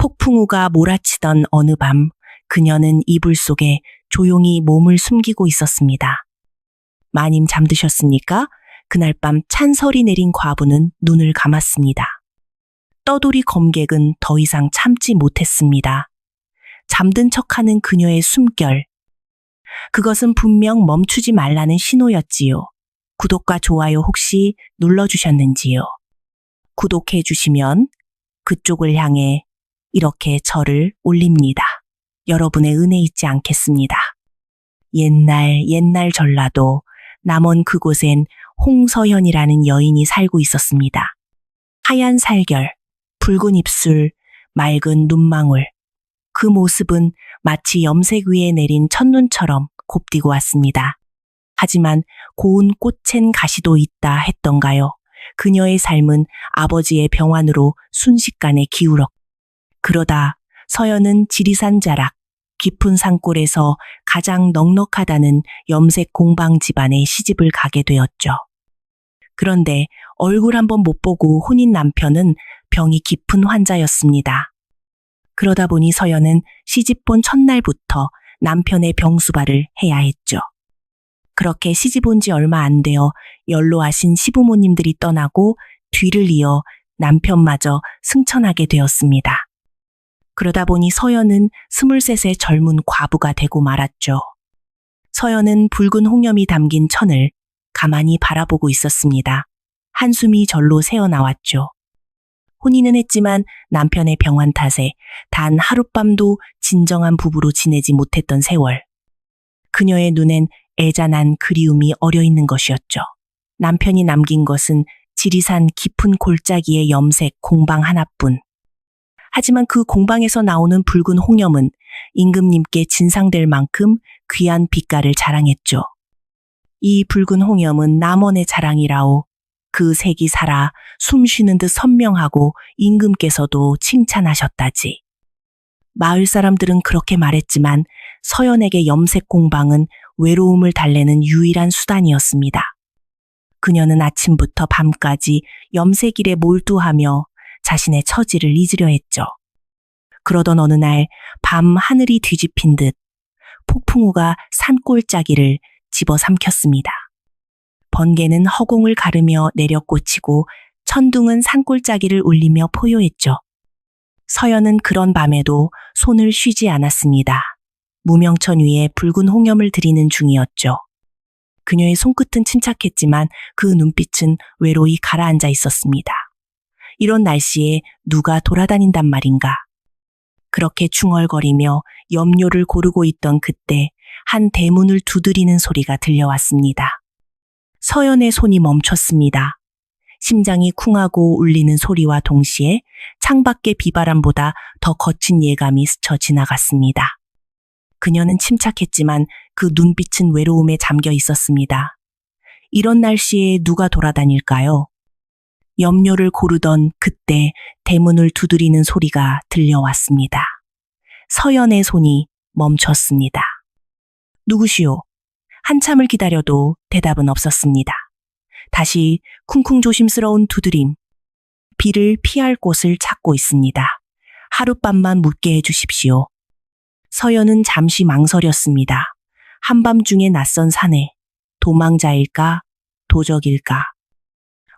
폭풍우가 몰아치던 어느 밤, 그녀는 이불 속에 조용히 몸을 숨기고 있었습니다. 마님 잠드셨습니까? 그날 밤 찬설이 내린 과부는 눈을 감았습니다. 떠돌이 검객은 더 이상 참지 못했습니다. 잠든 척하는 그녀의 숨결. 그것은 분명 멈추지 말라는 신호였지요. 구독과 좋아요 혹시 눌러주셨는지요? 구독해 주시면 그쪽을 향해 이렇게 절을 올립니다. 여러분의 은혜 잊지 않겠습니다. 옛날 전라도 남원 그곳엔 홍서연이라는 여인이 살고 있었습니다. 하얀 살결, 붉은 입술, 맑은 눈망울. 그 모습은 마치 염색 위에 내린 첫눈처럼 곱디고 왔습니다. 하지만 고운 꽃엔 가시도 있다 했던가요? 그녀의 삶은 아버지의 병환으로 순식간에 기울었고, 그러다 서연은 지리산 자락, 깊은 산골에서 가장 넉넉하다는 염색 공방 집안에 시집을 가게 되었죠. 그런데 얼굴 한번 못 보고 혼인 남편은 병이 깊은 환자였습니다. 그러다 보니 서연은 시집본 첫날부터 남편의 병수발을 해야 했죠. 그렇게 시집 온 지 얼마 안 되어 연로하신 시부모님들이 떠나고 뒤를 이어 남편마저 승천하게 되었습니다. 그러다 보니 서연은 23의 젊은 과부가 되고 말았죠. 서연은 붉은 홍염이 담긴 천을 가만히 바라보고 있었습니다. 한숨이 절로 새어나왔죠. 혼인은 했지만 남편의 병환 탓에 단 하룻밤도 진정한 부부로 지내지 못했던 세월. 그녀의 눈엔 애잔한 그리움이 어려있는 것이었죠. 남편이 남긴 것은 지리산 깊은 골짜기의 염색 공방 하나뿐. 하지만 그 공방에서 나오는 붉은 홍염은 임금님께 진상될 만큼 귀한 빛깔을 자랑했죠. 이 붉은 홍염은 남원의 자랑이라오. 그 색이 살아 숨쉬는 듯 선명하고 임금께서도 칭찬하셨다지. 마을 사람들은 그렇게 말했지만 서연에게 염색 공방은 외로움을 달래는 유일한 수단이었습니다. 그녀는 아침부터 밤까지 염색일에 몰두하며 자신의 처지를 잊으려 했죠. 그러던 어느 날 밤 하늘이 뒤집힌 듯 폭풍우가 산골짜기를 집어삼켰습니다. 번개는 허공을 가르며 내려 꽂히고 천둥은 산골짜기를 울리며 포효했죠. 서연은 그런 밤에도 손을 쉬지 않았습니다. 무명천 위에 붉은 홍염을 들이는 중이었죠. 그녀의 손끝은 침착했지만 그 눈빛은 외로이 가라앉아 있었습니다. 이런 날씨에 누가 돌아다닌단 말인가. 그렇게 중얼거리며 염료를 고르고 있던 그때 한 대문을 두드리는 소리가 들려왔습니다. 서연의 손이 멈췄습니다. 심장이 쿵하고 울리는 소리와 동시에 창밖의 비바람보다 더 거친 예감이 스쳐 지나갔습니다. 그녀는 침착했지만 그 눈빛은 외로움에 잠겨 있었습니다. 이런 날씨에 누가 돌아다닐까요? 염료를 고르던 그때 대문을 두드리는 소리가 들려왔습니다. 서연의 손이 멈췄습니다. 누구시오? 한참을 기다려도 대답은 없었습니다. 다시 쿵쿵 조심스러운 두드림. 비를 피할 곳을 찾고 있습니다. 하룻밤만 묵게 해주십시오. 서연은 잠시 망설였습니다. 한밤중에 낯선 산에 도망자일까 도적일까.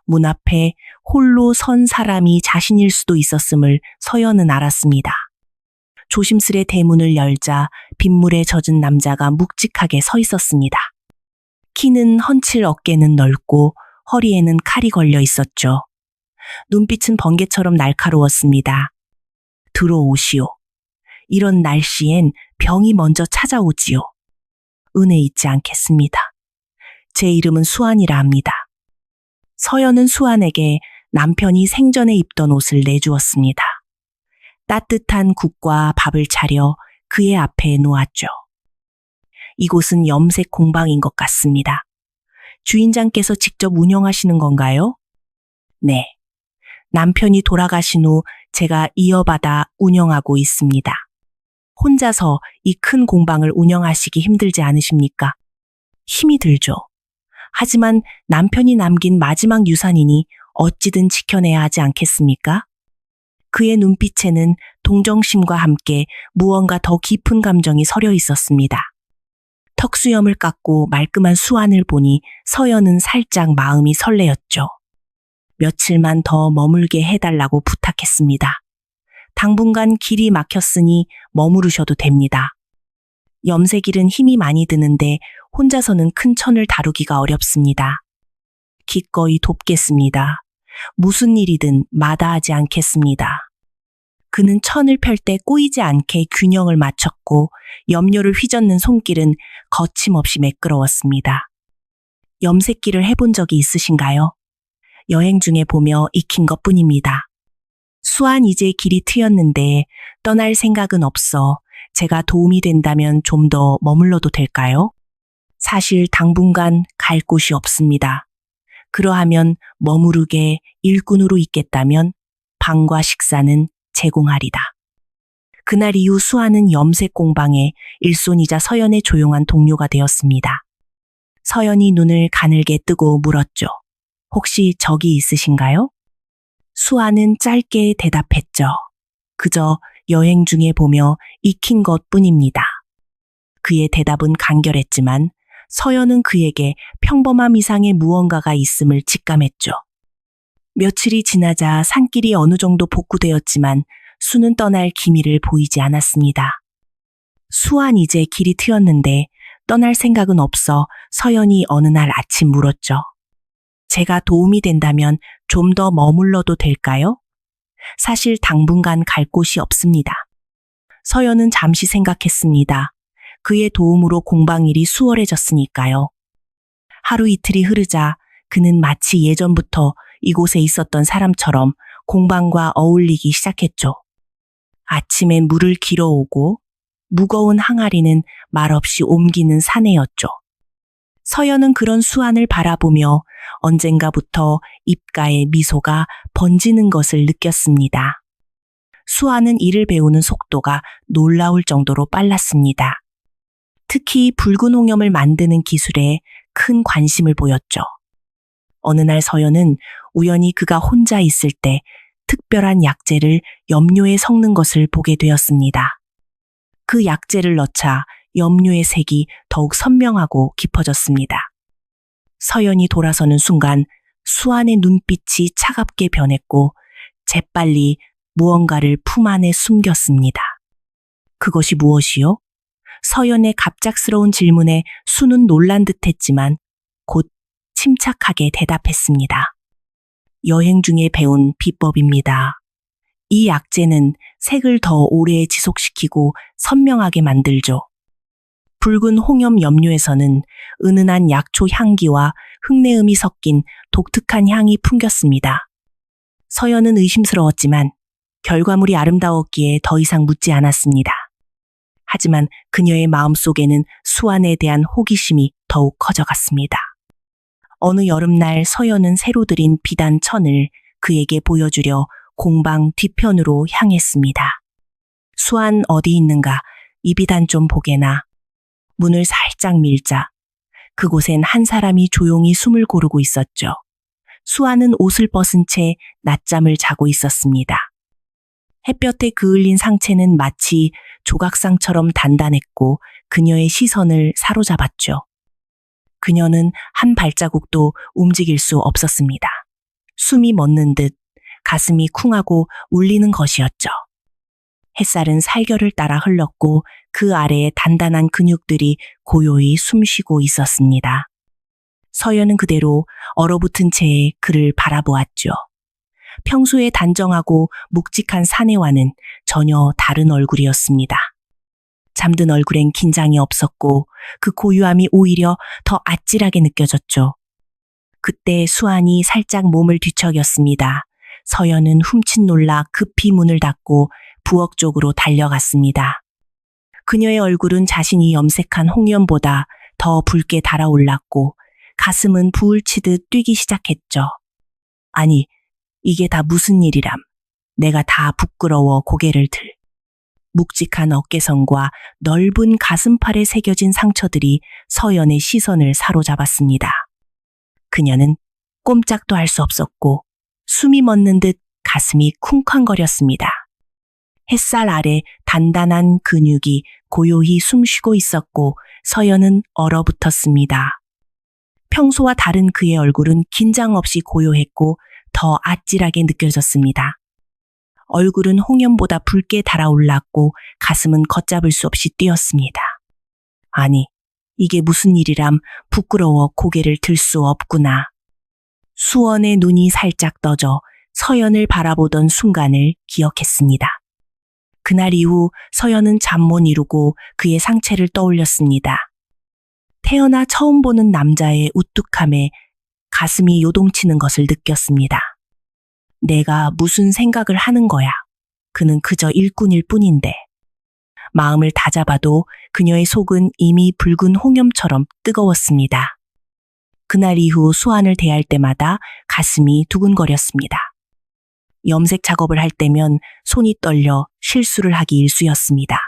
문 앞에 홀로 선 사람이 자신일 수도 있었음을 서연은 알았습니다. 조심스레 대문을 열자 빗물에 젖은 남자가 묵직하게 서 있었습니다. 키는 헌칠 어깨는 넓고 허리에는 칼이 걸려 있었죠. 눈빛은 번개처럼 날카로웠습니다. 들어오시오. 이런 날씨엔 병이 먼저 찾아오지요. 은혜 잊지 않겠습니다. 제 이름은 수안이라 합니다. 서연은 수안에게 남편이 생전에 입던 옷을 내주었습니다. 따뜻한 국과 밥을 차려 그의 앞에 놓았죠. 이곳은 염색 공방인 것 같습니다. 주인장께서 직접 운영하시는 건가요? 네. 남편이 돌아가신 후 제가 이어받아 운영하고 있습니다. 혼자서 이 큰 공방을 운영하시기 힘들지 않으십니까? 힘이 들죠. 하지만 남편이 남긴 마지막 유산이니 어찌든 지켜내야 하지 않겠습니까? 그의 눈빛에는 동정심과 함께 무언가 더 깊은 감정이 서려 있었습니다. 턱수염을 깎고 말끔한 수완을 보니 서연은 살짝 마음이 설레었죠. 며칠만 더 머물게 해달라고 부탁했습니다. 당분간 길이 막혔으니 머무르셔도 됩니다. 염색일은 힘이 많이 드는데 혼자서는 큰 천을 다루기가 어렵습니다. 기꺼이 돕겠습니다. 무슨 일이든 마다하지 않겠습니다. 그는 천을 펼 때 꼬이지 않게 균형을 맞췄고 염료를 휘젓는 손길은 거침없이 매끄러웠습니다. 염색기를 해본 적이 있으신가요? 여행 중에 보며 익힌 것뿐입니다. 수완 이제 길이 트였는데 떠날 생각은 없어 제가 도움이 된다면 좀 더 머물러도 될까요? 사실 당분간 갈 곳이 없습니다. 그러하면 머무르게 일꾼으로 있겠다면 방과 식사는 제공하리다. 그날 이후 수아는 염색 공방에 일손이자 서연의 조용한 동료가 되었습니다. 서연이 눈을 가늘게 뜨고 물었죠. 혹시 적이 있으신가요? 수아는 짧게 대답했죠. 그저 여행 중에 보며 익힌 것뿐입니다. 그의 대답은 간결했지만 서연은 그에게 평범함 이상의 무언가가 있음을 직감했죠. 며칠이 지나자 산길이 어느 정도 복구되었지만 수는 떠날 기미를 보이지 않았습니다. 수완 이제 길이 트였는데 떠날 생각은 없어 서연이 어느 날 아침 물었죠. 제가 도움이 된다면 좀 더 머물러도 될까요? 사실 당분간 갈 곳이 없습니다. 서연은 잠시 생각했습니다. 그의 도움으로 공방일이 수월해졌으니까요. 하루 이틀이 흐르자 그는 마치 예전부터 이곳에 있었던 사람처럼 공방과 어울리기 시작했죠. 아침에 물을 길어오고 무거운 항아리는 말없이 옮기는 사내였죠. 서연은 그런 수완을 바라보며 언젠가부터 입가에 미소가 번지는 것을 느꼈습니다. 수완은 일을 배우는 속도가 놀라울 정도로 빨랐습니다. 특히 붉은 홍염을 만드는 기술에 큰 관심을 보였죠. 어느 날 서연은 우연히 그가 혼자 있을 때 특별한 약재를 염료에 섞는 것을 보게 되었습니다. 그 약재를 넣자 염료의 색이 더욱 선명하고 깊어졌습니다. 서연이 돌아서는 순간 수완의 눈빛이 차갑게 변했고 재빨리 무언가를 품 안에 숨겼습니다. 그것이 무엇이요? 서연의 갑작스러운 질문에 수는 놀란 듯했지만 곧 침착하게 대답했습니다. 여행 중에 배운 비법입니다. 이 약재는 색을 더 오래 지속시키고 선명하게 만들죠. 붉은 홍염 염료에서는 은은한 약초 향기와 흙내음이 섞인 독특한 향이 풍겼습니다. 서연은 의심스러웠지만 결과물이 아름다웠기에 더 이상 묻지 않았습니다. 하지만 그녀의 마음속에는 수완에 대한 호기심이 더욱 커져갔습니다. 어느 여름날 서연은 새로 들인 비단 천을 그에게 보여주려 공방 뒤편으로 향했습니다. 수완 어디 있는가? 이 비단 좀 보게나. 문을 살짝 밀자 그곳엔 한 사람이 조용히 숨을 고르고 있었죠. 수완은 옷을 벗은 채 낮잠을 자고 있었습니다. 햇볕에 그을린 상체는 마치 조각상처럼 단단했고 그녀의 시선을 사로잡았죠. 그녀는 한 발자국도 움직일 수 없었습니다. 숨이 멎는 듯 가슴이 쿵하고 울리는 것이었죠. 햇살은 살결을 따라 흘렀고 그 아래에 단단한 근육들이 고요히 숨쉬고 있었습니다. 서연은 그대로 얼어붙은 채에 그를 바라보았죠. 평소에 단정하고 묵직한 사내와는 전혀 다른 얼굴이었습니다. 잠든 얼굴엔 긴장이 없었고 그 고유함이 오히려 더 아찔하게 느껴졌죠. 그때 수완이 살짝 몸을 뒤척였습니다. 서연은 훔칫 놀라 급히 문을 닫고 부엌 쪽으로 달려갔습니다. 그녀의 얼굴은 자신이 염색한 홍염보다 더 붉게 달아올랐고 가슴은 부을 치듯 뛰기 시작했죠. 아니, 이게 다 무슨 일이람. 내가 다 부끄러워 고개를 들. 묵직한 어깨선과 넓은 가슴팔에 새겨진 상처들이 서연의 시선을 사로잡았습니다. 그녀는 꼼짝도 할 수 없었고 숨이 멎는 듯 가슴이 쿵쾅거렸습니다. 햇살 아래 단단한 근육이 고요히 숨쉬고 있었고 서연은 얼어붙었습니다. 평소와 다른 그의 얼굴은 긴장 없이 고요했고 더 아찔하게 느껴졌습니다. 얼굴은 홍염보다 붉게 달아올랐고 가슴은 걷잡을 수 없이 뛰었습니다. 아니, 이게 무슨 일이람 부끄러워 고개를 들 수 없구나. 수원의 눈이 살짝 떠져 서연을 바라보던 순간을 기억했습니다. 그날 이후 서연은 잠 못 이루고 그의 상체를 떠올렸습니다. 태어나 처음 보는 남자의 우뚝함에 가슴이 요동치는 것을 느꼈습니다. 내가 무슨 생각을 하는 거야. 그는 그저 일꾼일 뿐인데. 마음을 다잡아도 그녀의 속은 이미 붉은 홍염처럼 뜨거웠습니다. 그날 이후 수환을 대할 때마다 가슴이 두근거렸습니다. 염색 작업을 할 때면 손이 떨려 실수를 하기 일쑤였습니다.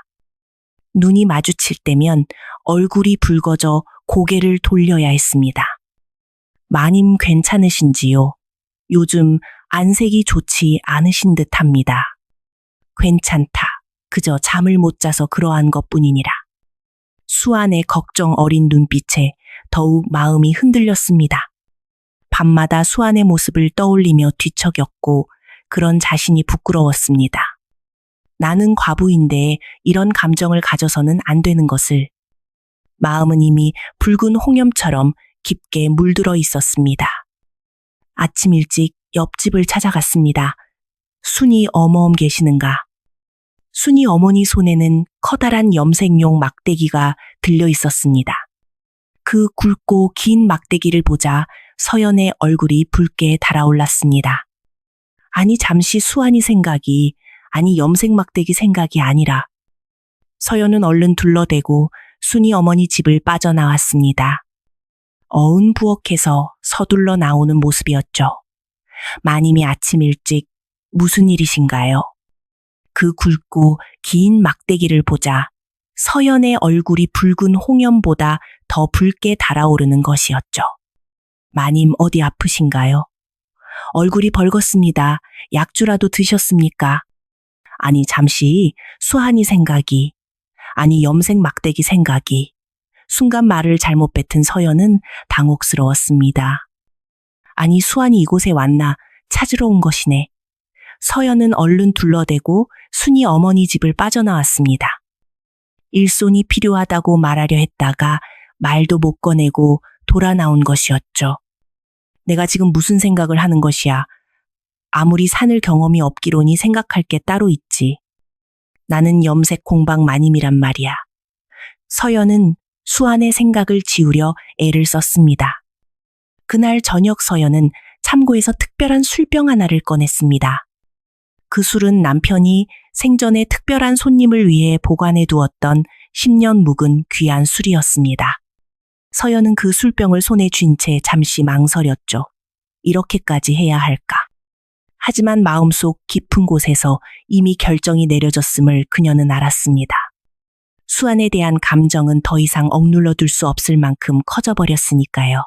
눈이 마주칠 때면 얼굴이 붉어져 고개를 돌려야 했습니다. 마님 괜찮으신지요? 요즘 안색이 좋지 않으신 듯합니다. 괜찮다. 그저 잠을 못 자서 그러한 것뿐이니라. 수안의 걱정 어린 눈빛에 더욱 마음이 흔들렸습니다. 밤마다 수안의 모습을 떠올리며 뒤척였고 그런 자신이 부끄러웠습니다. 나는 과부인데 이런 감정을 가져서는 안 되는 것을. 마음은 이미 붉은 홍염처럼 깊게 물들어 있었습니다. 아침 일찍 옆집을 찾아갔습니다. 순이 어머엄 계시는가? 순이 어머니 손에는 커다란 염색용 막대기가 들려 있었습니다. 그 굵고 긴 막대기를 보자 서연의 얼굴이 붉게 달아올랐습니다. 아니 잠시 수환이 생각이, 아니 염색 막대기 생각이 아니라. 서연은 얼른 둘러대고 순이 어머니 집을 빠져나왔습니다. 어은부엌에서 서둘러 나오는 모습이었죠. 마님이 아침 일찍 무슨 일이신가요? 그 굵고 긴 막대기를 보자 서연의 얼굴이 붉은 홍염보다 더 붉게 달아오르는 것이었죠. 마님 어디 아프신가요? 얼굴이 벌겋습니다. 약주라도 드셨습니까? 아니 잠시 수환이 생각이, 아니 염색 막대기 생각이. 순간 말을 잘못 뱉은 서연은 당혹스러웠습니다. 아니 수환이 이곳에 왔나 찾으러 온 것이네. 서연은 얼른 둘러대고 순이 어머니 집을 빠져나왔습니다. 일손이 필요하다고 말하려 했다가 말도 못 꺼내고 돌아 나온 것이었죠. 내가 지금 무슨 생각을 하는 것이야. 아무리 산을 경험이 없기로니 생각할 게 따로 있지. 나는 염색 공방 마님이란 말이야. 서연은 수안의 생각을 지우려 애를 썼습니다. 그날 저녁 서연은 참고에서 특별한 술병 하나를 꺼냈습니다. 그 술은 남편이 생전에 특별한 손님을 위해 보관해 두었던 10년 묵은 귀한 술이었습니다. 서연은 그 술병을 손에 쥔 채 잠시 망설였죠. 이렇게까지 해야 할까? 하지만 마음속 깊은 곳에서 이미 결정이 내려졌음을 그녀는 알았습니다. 수안에 대한 감정은 더 이상 억눌러둘 수 없을 만큼 커져버렸으니까요.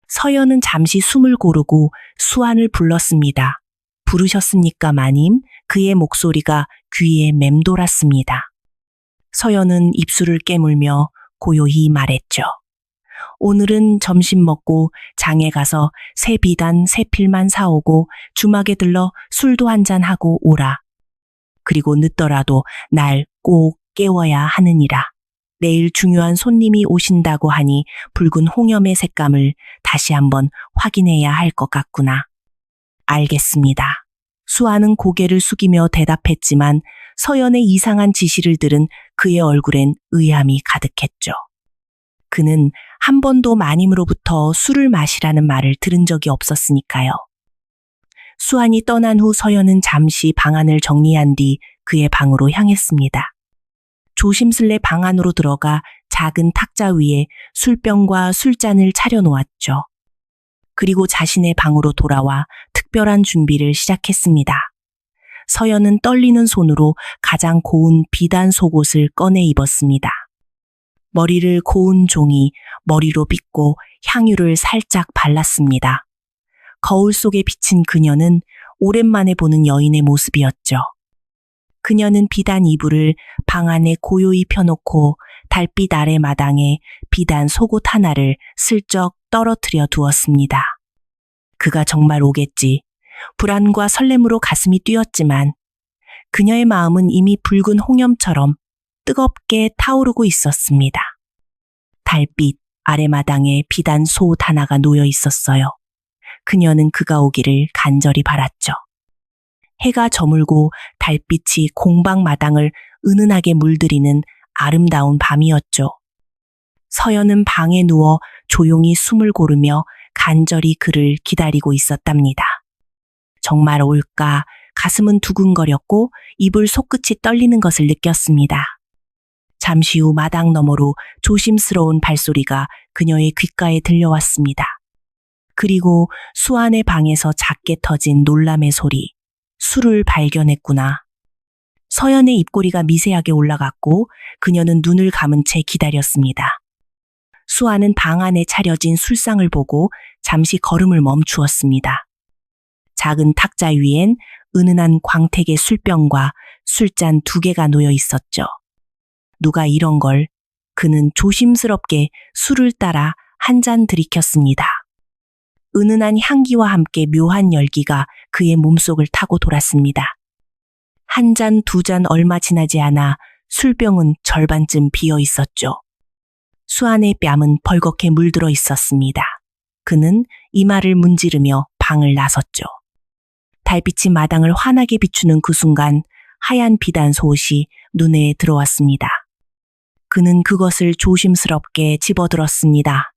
서연은 잠시 숨을 고르고 수안을 불렀습니다. 부르셨습니까, 마님? 그의 목소리가 귀에 맴돌았습니다. 서연은 입술을 깨물며 고요히 말했죠. 오늘은 점심 먹고 장에 가서 새 비단 새 필만 사오고 주막에 들러 술도 한잔하고 오라. 그리고 늦더라도 날 꼭 깨워야 하느니라. 내일 중요한 손님이 오신다고 하니 붉은 홍염의 색감을 다시 한번 확인해야 할 것 같구나. 알겠습니다. 수아는 고개를 숙이며 대답했지만 서연의 이상한 지시를 들은 그의 얼굴엔 의함이 가득했죠. 그는 한 번도 마님으로부터 술을 마시라는 말을 들은 적이 없었으니까요. 수안이 떠난 후 서연은 잠시 방안을 정리한 뒤 그의 방으로 향했습니다. 조심스레 방 안으로 들어가 작은 탁자 위에 술병과 술잔을 차려놓았죠. 그리고 자신의 방으로 돌아와 특별한 준비를 시작했습니다. 서연은 떨리는 손으로 가장 고운 비단 속옷을 꺼내 입었습니다. 머리를 고운 종이 머리로 빗고 향유를 살짝 발랐습니다. 거울 속에 비친 그녀는 오랜만에 보는 여인의 모습이었죠. 그녀는 비단 이불을 방 안에 고요히 펴놓고 달빛 아래 마당에 비단 속옷 하나를 슬쩍 떨어뜨려 두었습니다. 그가 정말 오겠지. 불안과 설렘으로 가슴이 뛰었지만 그녀의 마음은 이미 붉은 홍염처럼 뜨겁게 타오르고 있었습니다. 달빛 아래마당에 비단 속옷 하나가 놓여 있었어요. 그녀는 그가 오기를 간절히 바랐죠. 해가 저물고 달빛이 공방 마당을 은은하게 물들이는 아름다운 밤이었죠. 서연은 방에 누워 조용히 숨을 고르며 간절히 그를 기다리고 있었답니다. 정말 올까? 가슴은 두근거렸고 이불 속끝이 떨리는 것을 느꼈습니다. 잠시 후 마당 너머로 조심스러운 발소리가 그녀의 귓가에 들려왔습니다. 그리고 수안의 방에서 작게 터진 놀람의 소리. 술을 발견했구나. 서연의 입꼬리가 미세하게 올라갔고 그녀는 눈을 감은 채 기다렸습니다. 수아는 방 안에 차려진 술상을 보고 잠시 걸음을 멈추었습니다. 작은 탁자 위엔 은은한 광택의 술병과 술잔 2개가 놓여 있었죠. 누가 이런 걸? 그는 조심스럽게 술을 따라 한 잔 들이켰습니다. 은은한 향기와 함께 묘한 열기가 그의 몸속을 타고 돌았습니다. 한 잔, 2잔 얼마 지나지 않아 술병은 절반쯤 비어 있었죠. 수안의 뺨은 벌겋게 물들어 있었습니다. 그는 이마를 문지르며 방을 나섰죠. 달빛이 마당을 환하게 비추는 그 순간 하얀 비단 속옷이 눈에 들어왔습니다. 그는 그것을 조심스럽게 집어들었습니다.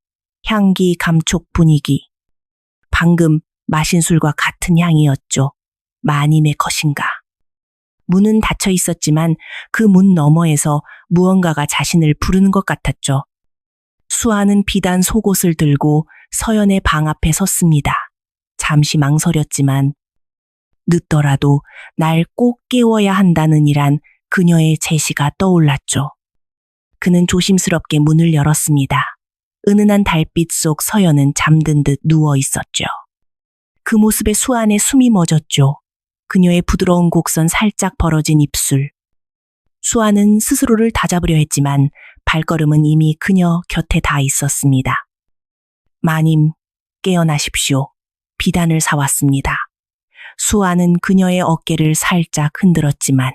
향기, 감촉, 분위기. 방금 마신 술과 같은 향이었죠. 마님의 것인가. 문은 닫혀 있었지만 그 문 너머에서 무언가가 자신을 부르는 것 같았죠. 수아는 비단 속옷을 들고 서연의 방 앞에 섰습니다. 잠시 망설였지만 늦더라도 날 꼭 깨워야 한다는 이란 그녀의 제시가 떠올랐죠. 그는 조심스럽게 문을 열었습니다. 은은한 달빛 속 서연은 잠든 듯 누워 있었죠. 그 모습에 수안의 숨이 멎었죠. 그녀의 부드러운 곡선 살짝 벌어진 입술. 수아는 스스로를 다잡으려 했지만 발걸음은 이미 그녀 곁에 닿아 있었습니다. 마님, 깨어나십시오. 비단을 사왔습니다. 수아는 그녀의 어깨를 살짝 흔들었지만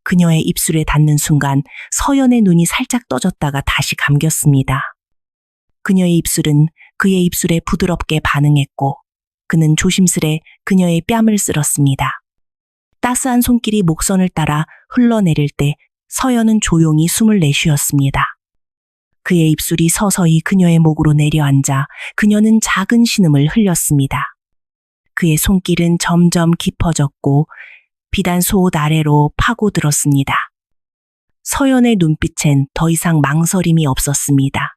그녀의 입술에 닿는 순간 서연의 눈이 살짝 떠졌다가 다시 감겼습니다. 그녀의 입술은 그의 입술에 부드럽게 반응했고 그는 조심스레 그녀의 뺨을 쓸었습니다. 따스한 손길이 목선을 따라 흘러내릴 때 서연은 조용히 숨을 내쉬었습니다. 그의 입술이 서서히 그녀의 목으로 내려앉아 그녀는 작은 신음을 흘렸습니다. 그의 손길은 점점 깊어졌고 비단 속옷 아래로 파고들었습니다. 서연의 눈빛엔 더 이상 망설임이 없었습니다.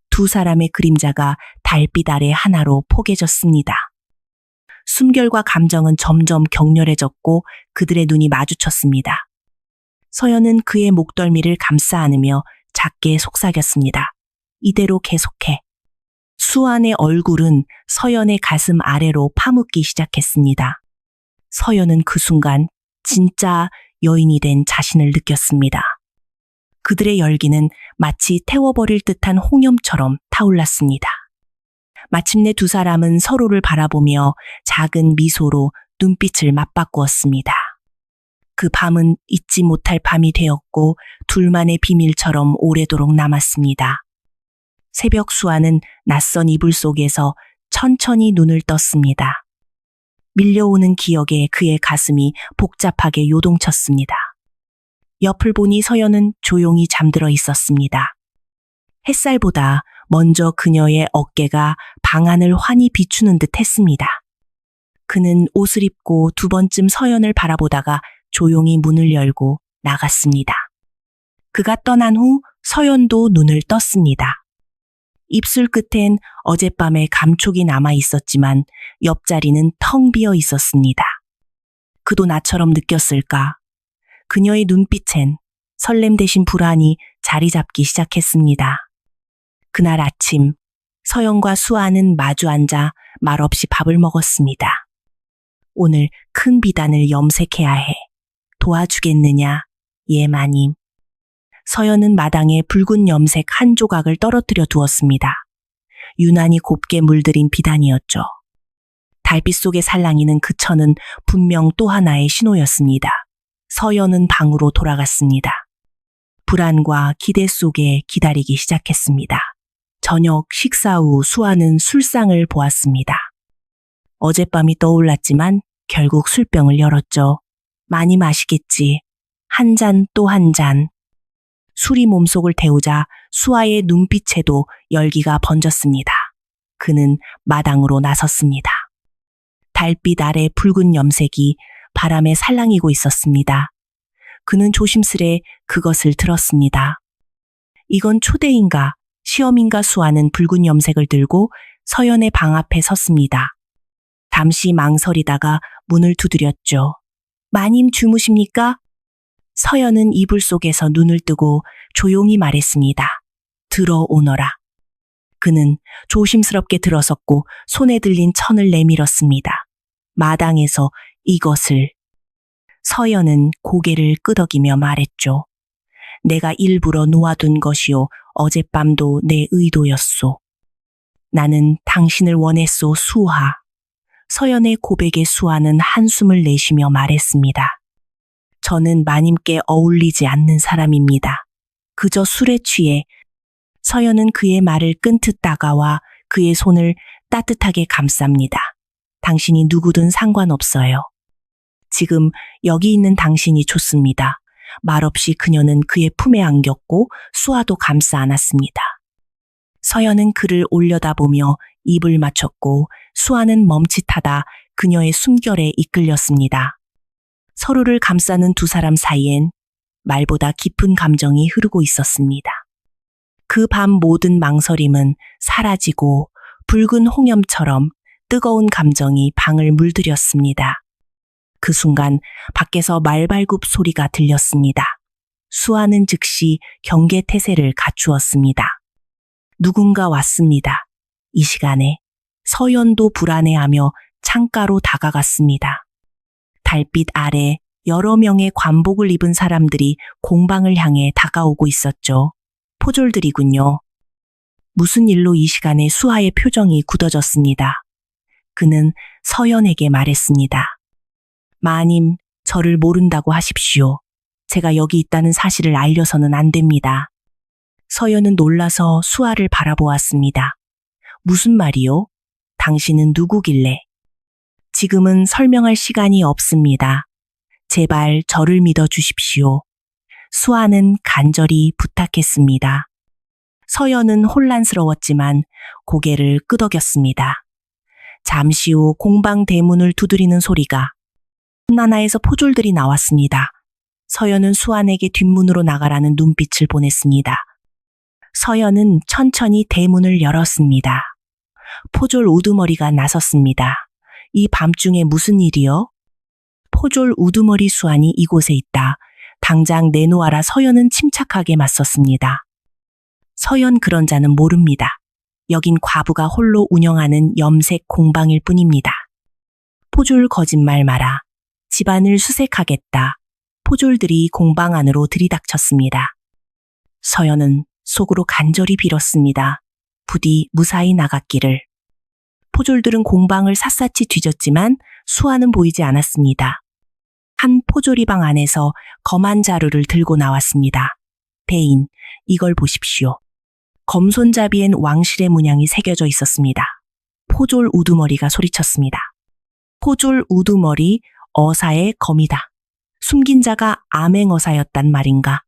두 사람의 그림자가 달빛 아래 하나로 포개졌습니다. 숨결과 감정은 점점 격렬해졌고 그들의 눈이 마주쳤습니다. 서연은 그의 목덜미를 감싸 안으며 작게 속삭였습니다. 이대로 계속해. 수안의 얼굴은 서연의 가슴 아래로 파묻기 시작했습니다. 서연은 그 순간 진짜 여인이 된 자신을 느꼈습니다. 그들의 열기는 마치 태워버릴 듯한 홍염처럼 타올랐습니다. 마침내 두 사람은 서로를 바라보며 작은 미소로 눈빛을 맞바꾸었습니다. 그 밤은 잊지 못할 밤이 되었고 둘만의 비밀처럼 오래도록 남았습니다. 새벽 수아는 낯선 이불 속에서 천천히 눈을 떴습니다. 밀려오는 기억에 그의 가슴이 복잡하게 요동쳤습니다. 옆을 보니 서연은 조용히 잠들어 있었습니다. 햇살보다 먼저 그녀의 어깨가 방안을 환히 비추는 듯 했습니다. 그는 옷을 입고 2번쯤 서연을 바라보다가 조용히 문을 열고 나갔습니다. 그가 떠난 후 서연도 눈을 떴습니다. 입술 끝엔 어젯밤의 감촉이 남아 있었지만 옆자리는 텅 비어 있었습니다. 그도 나처럼 느꼈을까? 그녀의 눈빛엔 설렘 대신 불안이 자리 잡기 시작했습니다. 그날 아침 서연과 수아는 마주 앉아 말없이 밥을 먹었습니다. 오늘 큰 비단을 염색해야 해. 도와주겠느냐? 예, 마님. 서연은 마당에 붉은 염색 한 조각을 떨어뜨려 두었습니다. 유난히 곱게 물들인 비단이었죠. 달빛 속에 살랑이는 그 천은 분명 또 하나의 신호였습니다. 서연은 방으로 돌아갔습니다. 불안과 기대 속에 기다리기 시작했습니다. 저녁 식사 후 수아는 술상을 보았습니다. 어젯밤이 떠올랐지만 결국 술병을 열었죠. 많이 마시겠지. 한 잔 또 한 잔. 술이 몸속을 태우자 수아의 눈빛에도 열기가 번졌습니다. 그는 마당으로 나섰습니다. 달빛 아래 붉은 염색이 바람에 살랑이고 있었습니다. 그는 조심스레 그것을 들었습니다. 이건 초대인가 시험인가 수아는 붉은 염색을 들고 서연의 방 앞에 섰습니다. 잠시 망설이다가 문을 두드렸죠. 마님 주무십니까? 서연은 이불 속에서 눈을 뜨고 조용히 말했습니다. 들어오너라. 그는 조심스럽게 들어섰고 손에 들린 천을 내밀었습니다. 마당에서 이것을. 서연은 고개를 끄덕이며 말했죠. 내가 일부러 놓아둔 것이요. 어젯밤도 내 의도였소. 나는 당신을 원했소, 수아. 서연의 고백에 수아는 한숨을 내쉬며 말했습니다. 저는 마님께 어울리지 않는 사람입니다. 그저 술에 취해. 서연은 그의 말을 끈듯 다가와 그의 손을 따뜻하게 감쌉니다. 당신이 누구든 상관없어요. 지금 여기 있는 당신이 좋습니다. 말없이 그녀는 그의 품에 안겼고 수아도 감싸 안았습니다. 서연은 그를 올려다보며 입을 맞췄고 수아는 멈칫하다 그녀의 숨결에 이끌렸습니다. 서로를 감싸는 두 사람 사이엔 말보다 깊은 감정이 흐르고 있었습니다. 그 밤 모든 망설임은 사라지고 붉은 홍염처럼 뜨거운 감정이 방을 물들였습니다. 그 순간 밖에서 말발굽 소리가 들렸습니다. 수아는 즉시 경계태세를 갖추었습니다. 누군가 왔습니다. 이 시간에 서연도 불안해하며 창가로 다가갔습니다. 달빛 아래 여러 명의 관복을 입은 사람들이 공방을 향해 다가오고 있었죠. 포졸들이군요. 무슨 일로 이 시간에 수아의 표정이 굳어졌습니다. 그는 서연에게 말했습니다. 마님, 저를 모른다고 하십시오. 제가 여기 있다는 사실을 알려서는 안 됩니다. 서연은 놀라서 수아를 바라보았습니다. 무슨 말이요? 당신은 누구길래? 지금은 설명할 시간이 없습니다. 제발 저를 믿어 주십시오. 수아는 간절히 부탁했습니다. 서연은 혼란스러웠지만 고개를 끄덕였습니다. 잠시 후 공방 대문을 두드리는 소리가 하나에서 포졸들이 나왔습니다. 서연은 수아에게 뒷문으로 나가라는 눈빛을 보냈습니다. 서연은 천천히 대문을 열었습니다. 포졸 우두머리가 나섰습니다. 이 밤중에 무슨 일이요? 포졸 우두머리 수안이 이곳에 있다. 당장 내놓아라. 서연은 침착하게 맞섰습니다. 서연 그런 자는 모릅니다. 여긴 과부가 홀로 운영하는 염색 공방일 뿐입니다. 포졸 거짓말 마라. 집안을 수색하겠다. 포졸들이 공방 안으로 들이닥쳤습니다. 서연은 속으로 간절히 빌었습니다. 부디 무사히 나갔기를. 포졸들은 공방을 샅샅이 뒤졌지만 수아는 보이지 않았습니다. 한 포졸이 방 안에서 검한 자루를 들고 나왔습니다. 대인, 이걸 보십시오. 검손잡이엔 왕실의 문양이 새겨져 있었습니다. 포졸 우두머리가 소리쳤습니다. 포졸 우두머리, 어사의 검이다. 숨긴 자가 암행어사였단 말인가.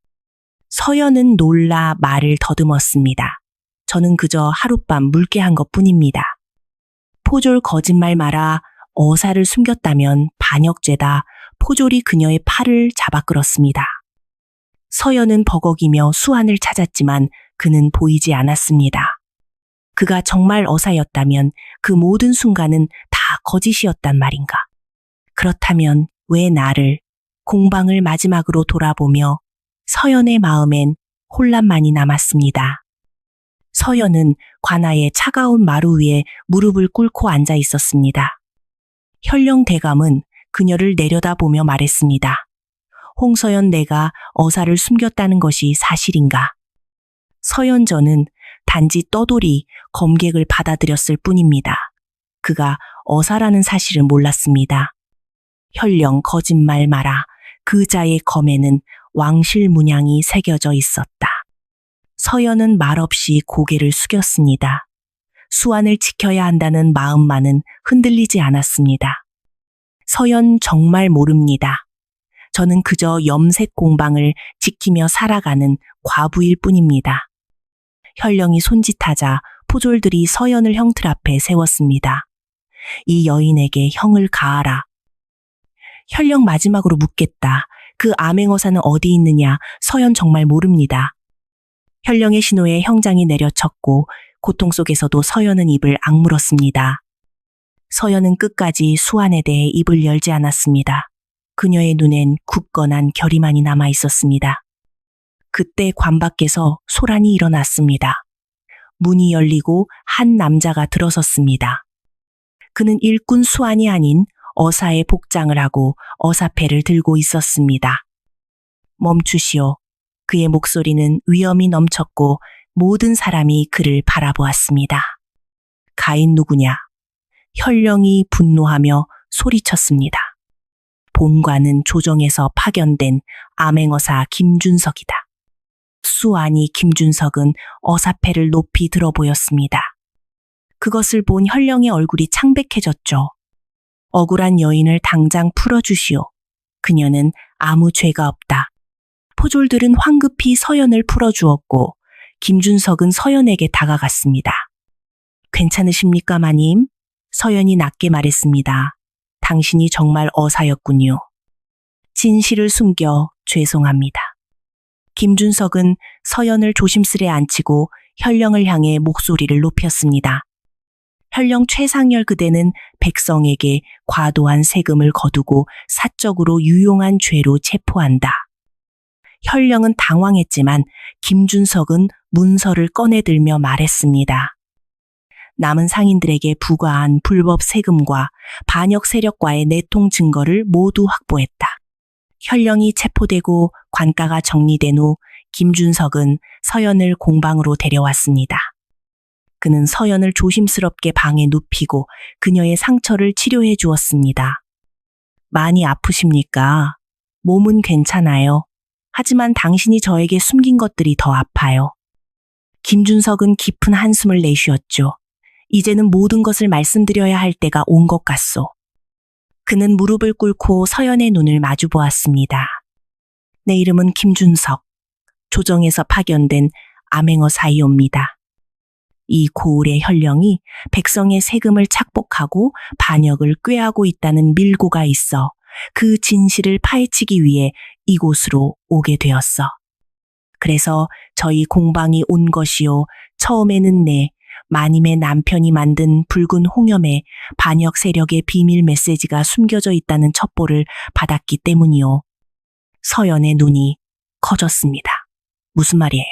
서연은 놀라 말을 더듬었습니다. 저는 그저 하룻밤 묽게 한 것뿐입니다. 포졸 거짓말 마라. 어사를 숨겼다면 반역죄다. 포졸이 그녀의 팔을 잡아 끌었습니다. 서연은 버거기며 수안을 찾았지만 그는 보이지 않았습니다. 그가 정말 어사였다면 그 모든 순간은 다 거짓이었단 말인가. 그렇다면 왜 나를, 공방을 마지막으로 돌아보며 서연의 마음엔 혼란만이 남았습니다. 서연은 관아의 차가운 마루 위에 무릎을 꿇고 앉아 있었습니다. 현령 대감은 그녀를 내려다보며 말했습니다. 홍서연 내가 어사를 숨겼다는 것이 사실인가? 서연전은 단지 떠돌이 검객을 받아들였을 뿐입니다. 그가 어사라는 사실을 몰랐습니다. 현령 거짓말 마라. 그 자의 검에는 왕실 문양이 새겨져 있었다. 서연은 말없이 고개를 숙였습니다. 수완을 지켜야 한다는 마음만은 흔들리지 않았습니다. 서연 정말 모릅니다. 저는 그저 염색 공방을 지키며 살아가는 과부일 뿐입니다. 현령이 손짓하자 포졸들이 서연을 형틀 앞에 세웠습니다. 이 여인에게 형을 가하라. 현령 마지막으로 묻겠다. 그 암행어사는 어디 있느냐? 서연 정말 모릅니다. 현령의 신호에 형장이 내려쳤고 고통 속에서도 서연은 입을 악물었습니다. 서연은 끝까지 수완에 대해 입을 열지 않았습니다. 그녀의 눈엔 굳건한 결의만이 남아 있었습니다. 그때 관 밖에서 소란이 일어났습니다. 문이 열리고 한 남자가 들어섰습니다. 그는 일꾼 수완이 아닌 어사의 복장을 하고 어사패를 들고 있었습니다. 멈추시오. 그의 목소리는 위엄이 넘쳤고 모든 사람이 그를 바라보았습니다. 가인 누구냐? 현령이 분노하며 소리쳤습니다. 본관은 조정에서 파견된 암행어사 김준석이다. 수완이 김준석은 어사패를 높이 들어 보였습니다. 그것을 본 현령의 얼굴이 창백해졌죠. 억울한 여인을 당장 풀어주시오. 그녀는 아무 죄가 없다. 포졸들은 황급히 서연을 풀어주었고 김준석은 서연에게 다가갔습니다. 괜찮으십니까, 마님? 서연이 낮게 말했습니다. 당신이 정말 어사였군요. 진실을 숨겨 죄송합니다. 김준석은 서연을 조심스레 앉히고 현령을 향해 목소리를 높였습니다. 현령 최상열 그대는 백성에게 과도한 세금을 거두고 사적으로 유용한 죄로 체포한다. 현령은 당황했지만 김준석은 문서를 꺼내들며 말했습니다. 남은 상인들에게 부과한 불법 세금과 반역 세력과의 내통 증거를 모두 확보했다. 현령이 체포되고 관가가 정리된 후 김준석은 서연을 공방으로 데려왔습니다. 그는 서연을 조심스럽게 방에 눕히고 그녀의 상처를 치료해 주었습니다. 많이 아프십니까? 몸은 괜찮아요. 하지만 당신이 저에게 숨긴 것들이 더 아파요. 김준석은 깊은 한숨을 내쉬었죠. 이제는 모든 것을 말씀드려야 할 때가 온 것 같소. 그는 무릎을 꿇고 서연의 눈을 마주 보았습니다. 내 이름은 김준석. 조정에서 파견된 암행어사이옵니다. 이 고을의 현령이 백성의 세금을 착복하고 반역을 꾀하고 있다는 밀고가 있어 그 진실을 파헤치기 위해 이곳으로 오게 되었어. 그래서 저희 공방이 온 것이요. 처음에는 내 마님의 남편이 만든 붉은 홍염에 반역 세력의 비밀 메시지가 숨겨져 있다는 첩보를 받았기 때문이요. 서연의 눈이 커졌습니다. 무슨 말이에요?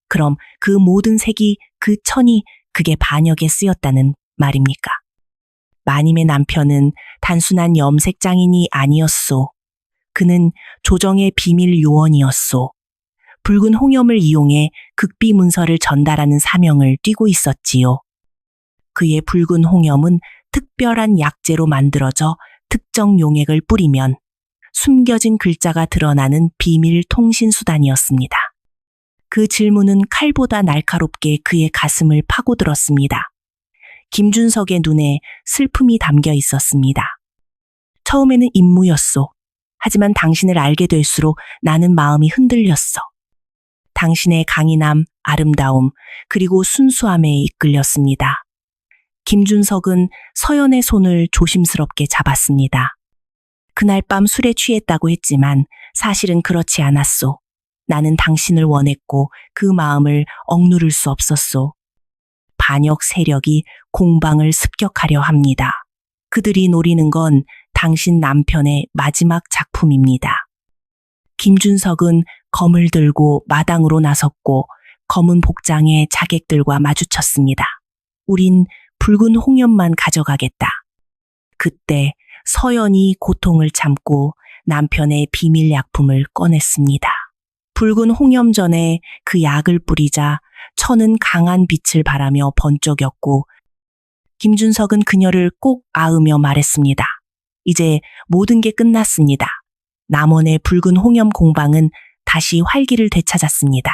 그럼 그 모든 색이 그 천이 그게 반역에 쓰였다는 말입니까? 마님의 남편은 단순한 염색 장인이 아니었소. 그는 조정의 비밀 요원이었소. 붉은 홍염을 이용해 극비 문서를 전달하는 사명을 띠고 있었지요. 그의 붉은 홍염은 특별한 약재로 만들어져 특정 용액을 뿌리면 숨겨진 글자가 드러나는 비밀 통신 수단이었습니다. 그 질문은 칼보다 날카롭게 그의 가슴을 파고들었습니다. 김준석의 눈에 슬픔이 담겨 있었습니다. 처음에는 임무였소. 하지만 당신을 알게 될수록 나는 마음이 흔들렸어. 당신의 강인함, 아름다움, 그리고 순수함에 이끌렸습니다. 김준석은 서연의 손을 조심스럽게 잡았습니다. 그날 밤 술에 취했다고 했지만 사실은 그렇지 않았소. 나는 당신을 원했고 그 마음을 억누를 수 없었소. 반역 세력이 공방을 습격하려 합니다. 그들이 노리는 건 당신 남편의 마지막 작품입니다. 김준석은 검을 들고 마당으로 나섰고 검은 복장의 자객들과 마주쳤습니다. 우린 붉은 홍염만 가져가겠다. 그때 서연이 고통을 참고 남편의 비밀 약품을 꺼냈습니다. 붉은 홍염전에 그 약을 뿌리자 천은 강한 빛을 발하며 번쩍였고 김준석은 그녀를 꼭 안으며 말했습니다. 이제 모든 게 끝났습니다. 남원의 붉은 홍염 공방은 다시 활기를 되찾았습니다.